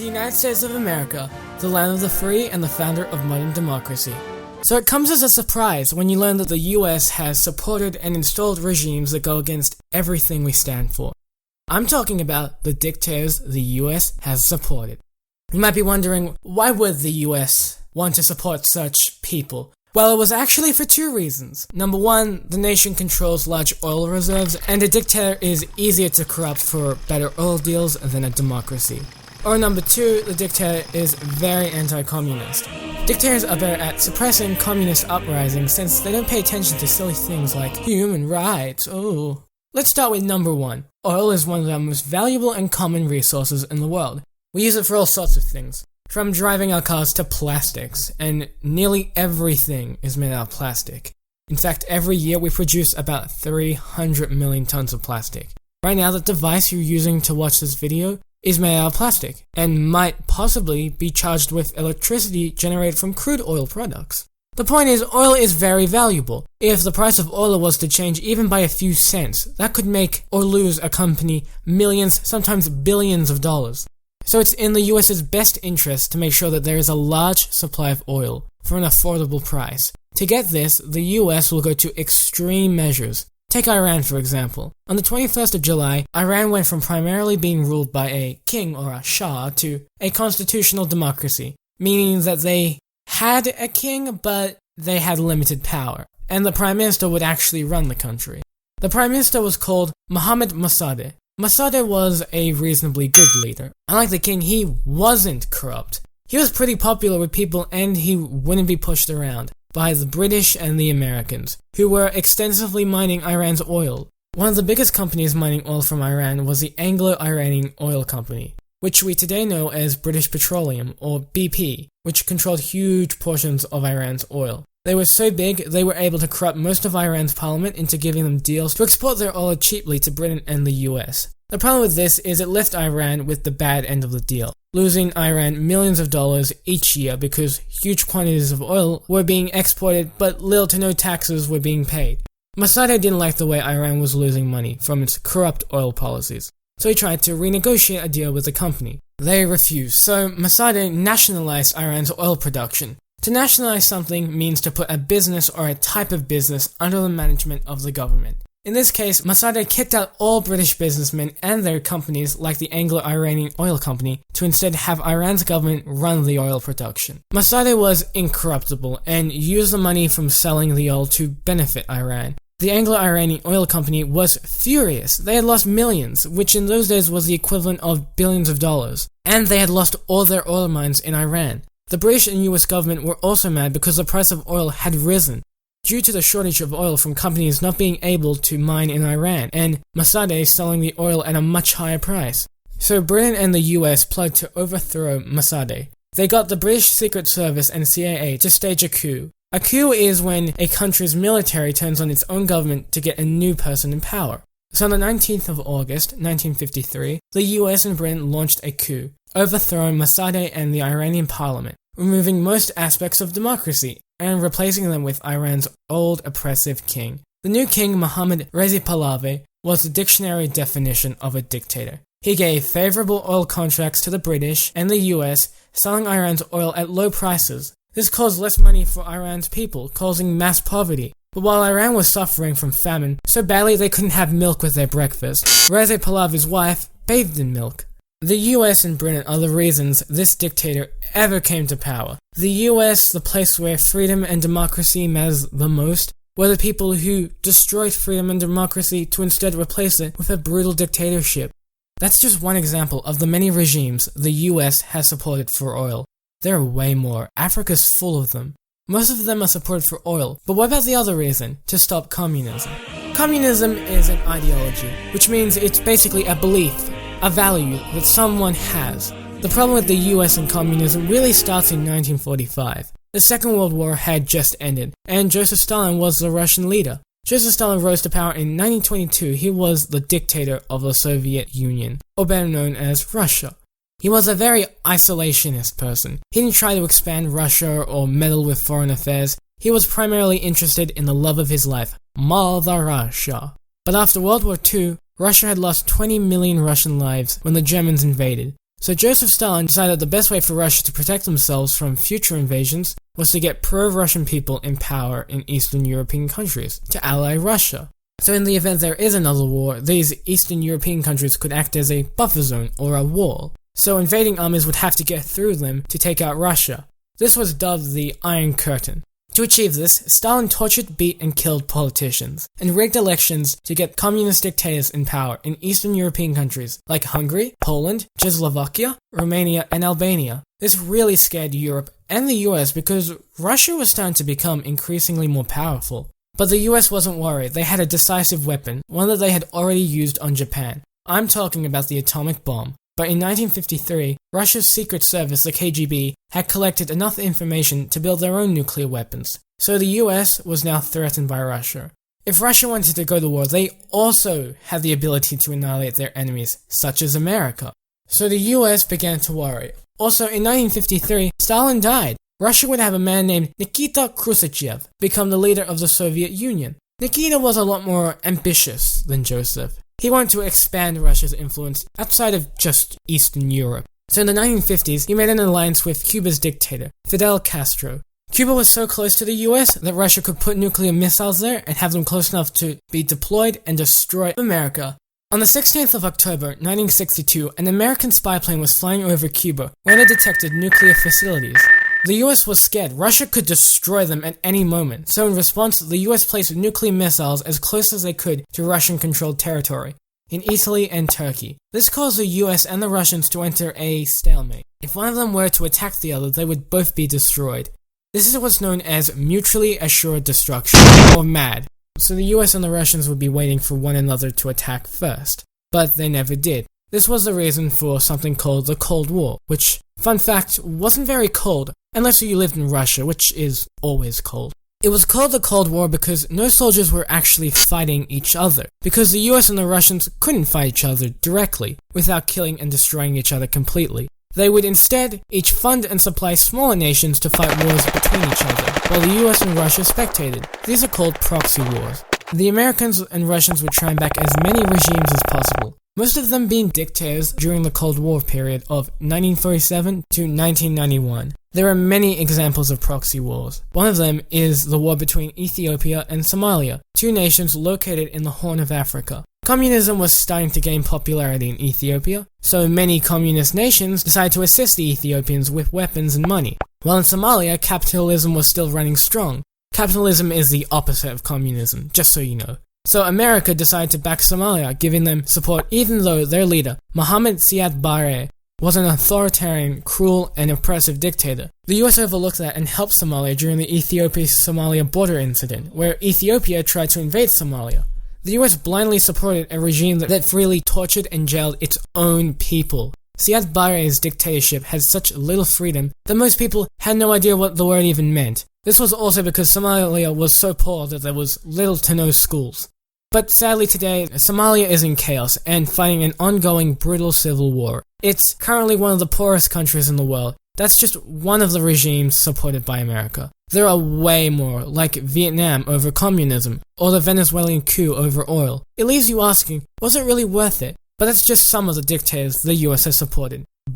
the United States of America, the land of the free and the founder of modern democracy. So it comes as a surprise when you learn that the US has supported and installed regimes that go against everything we stand for. I'm talking about the dictators the US has supported. You might be wondering, why would the US want to support such people? Well, it was actually for two reasons. Number one, the nation controls large oil reserves, and a dictator is easier to corrupt for better oil deals than a democracy. Or number two, the dictator is very anti-communist. Dictators are better at suppressing communist uprisings since they don't pay attention to silly things like human rights. Oh. Let's start with number one. Oil is one of our most valuable and common resources in the world. We use it for all sorts of things, from driving our cars to plastics, and nearly everything is made out of plastic. In fact, every year we produce about 300 million tons of plastic. Right now, the device you're using to watch this video is made out of plastic, and might possibly be charged with electricity generated from crude oil products. The point is, oil is very valuable. If the price of oil was to change even by a few cents, that could make or lose a company millions, sometimes billions of dollars. So it's in the US's best interest to make sure that there is a large supply of oil for an affordable price. To get this, the US will go to extreme measures. Take Iran, for example. On the 21st of July, Iran went from primarily being ruled by a king or a shah to a constitutional democracy, meaning that they had a king, but they had limited power, and the prime minister would actually run the country. The prime minister was called Mohammad Mossadegh. Mossadegh was a reasonably good leader. Unlike the king, he wasn't corrupt. He was pretty popular with people, and he wouldn't be pushed around by the British and the Americans, who were extensively mining Iran's oil. One of the biggest companies mining oil from Iran was the Anglo-Iranian Oil Company, which we today know as British Petroleum, or BP, which controlled huge portions of Iran's oil. They were so big, they were able to corrupt most of Iran's parliament into giving them deals to export their oil cheaply to Britain and the US. The problem with this is it left Iran with the bad end of the deal, losing Iran millions of dollars each year because huge quantities of oil were being exported but little to no taxes were being paid. Mossadegh didn't like the way Iran was losing money from its corrupt oil policies, so he tried to renegotiate a deal with the company. They refused, so Mossadegh nationalized Iran's oil production. To nationalize something means to put a business or a type of business under the management of the government. In this case, Mossadegh kicked out all British businessmen and their companies like the Anglo-Iranian Oil Company to instead have Iran's government run the oil production. Mossadegh was incorruptible and used the money from selling the oil to benefit Iran. The Anglo-Iranian Oil Company was furious. They had lost millions, which in those days was the equivalent of billions of dollars, and they had lost all their oil mines in Iran. The British and US government were also mad because the price of oil had risen due to the shortage of oil from companies not being able to mine in Iran, and Mossadegh selling the oil at a much higher price. So Britain and the US plotted to overthrow Mossadegh. They got the British Secret Service and CIA to stage a coup. A coup is when a country's military turns on its own government to get a new person in power. So on the 19th of August, 1953, the US and Britain launched a coup, overthrowing Mossadegh and the Iranian parliament, removing most aspects of democracy, and replacing them with Iran's old oppressive king. The new king, Mohammad Reza Pahlavi, was the dictionary definition of a dictator. He gave favourable oil contracts to the British and the US, selling Iran's oil at low prices. This caused less money for Iran's people, causing mass poverty. But while Iran was suffering from famine so badly they couldn't have milk with their breakfast, Reza Pahlavi's wife bathed in milk. The US and Britain are the reasons this dictator ever came to power. The US, the place where freedom and democracy matters the most, were the people who destroyed freedom and democracy to instead replace it with a brutal dictatorship. That's just one example of the many regimes the US has supported for oil. There are way more. Africa's full of them. Most of them are supported for oil, but what about the other reason? To stop communism. Communism is an ideology, which means it's basically a belief, a value that someone has. The problem with the US and communism really starts in 1945. The Second World War had just ended, and Joseph Stalin was the Russian leader. Joseph Stalin rose to power in 1922. He was the dictator of the Soviet Union, or better known as Russia. He was a very isolationist person. He didn't try to expand Russia or meddle with foreign affairs. He was primarily interested in the love of his life, Mother Russia. But after World War II, Russia had lost 20 million Russian lives when the Germans invaded. So Joseph Stalin decided the best way for Russia to protect themselves from future invasions was to get pro-Russian people in power in Eastern European countries, to ally Russia. So in the event there is another war, these Eastern European countries could act as a buffer zone or a wall. So invading armies would have to get through them to take out Russia. This was dubbed the Iron Curtain. To achieve this, Stalin tortured, beat, and killed politicians, and rigged elections to get communist dictators in power in Eastern European countries like Hungary, Poland, Czechoslovakia, Romania, and Albania. This really scared Europe and the US because Russia was starting to become increasingly more powerful. But the US wasn't worried. They had a decisive weapon, one that they had already used on Japan. I'm talking about the atomic bomb. But in 1953, Russia's secret service, the KGB, had collected enough information to build their own nuclear weapons. So the US was now threatened by Russia. If Russia wanted to go to war, they also had the ability to annihilate their enemies, such as America. So the US began to worry. Also, in 1953, Stalin died. Russia would have a man named Nikita Khrushchev become the leader of the Soviet Union. Nikita was a lot more ambitious than Joseph. He wanted to expand Russia's influence outside of just Eastern Europe. So in the 1950s, he made an alliance with Cuba's dictator, Fidel Castro. Cuba was so close to the US that Russia could put nuclear missiles there and have them close enough to be deployed and destroy America. On the 16th of October, 1962, an American spy plane was flying over Cuba when it detected nuclear facilities. The US was scared. Russia could destroy them at any moment, so in response, the US placed nuclear missiles as close as they could to Russian-controlled territory, in Italy and Turkey. This caused the US and the Russians to enter a stalemate. If one of them were to attack the other, they would both be destroyed. This is what's known as mutually assured destruction, or MAD. So the US and the Russians would be waiting for one another to attack first, but they never did. This was the reason for something called the Cold War, which, fun fact, wasn't very cold, unless you lived in Russia, which is always cold. It was called the Cold War because no soldiers were actually fighting each other, because the US and the Russians couldn't fight each other directly, without killing and destroying each other completely. They would instead each fund and supply smaller nations to fight wars between each other, while the US and Russia spectated. These are called proxy wars. The Americans and Russians would try and back as many regimes as possible, most of them being dictators during the Cold War period of 1947 to 1991. There are many examples of proxy wars. One of them is the war between Ethiopia and Somalia, two nations located in the Horn of Africa. Communism was starting to gain popularity in Ethiopia, so many communist nations decided to assist the Ethiopians with weapons and money. While in Somalia, capitalism was still running strong. Capitalism is the opposite of communism, just so you know. So America decided to back Somalia, giving them support even though their leader, Mohammed Siad Barre, was an authoritarian, cruel, and oppressive dictator. The US overlooked that and helped Somalia during the Ethiopia-Somalia border incident, where Ethiopia tried to invade Somalia. The US blindly supported a regime that freely tortured and jailed its own people. Siad Barre's dictatorship had such little freedom that most people had no idea what the word even meant. This was also because Somalia was so poor that there was little to no schools. But sadly today, Somalia is in chaos and fighting an ongoing brutal civil war. It's currently one of the poorest countries in the world. That's just one of the regimes supported by America. There are way more, like Vietnam over communism, or the Venezuelan coup over oil. It leaves you asking, was it really worth it? But that's just some of the dictators the US has supported.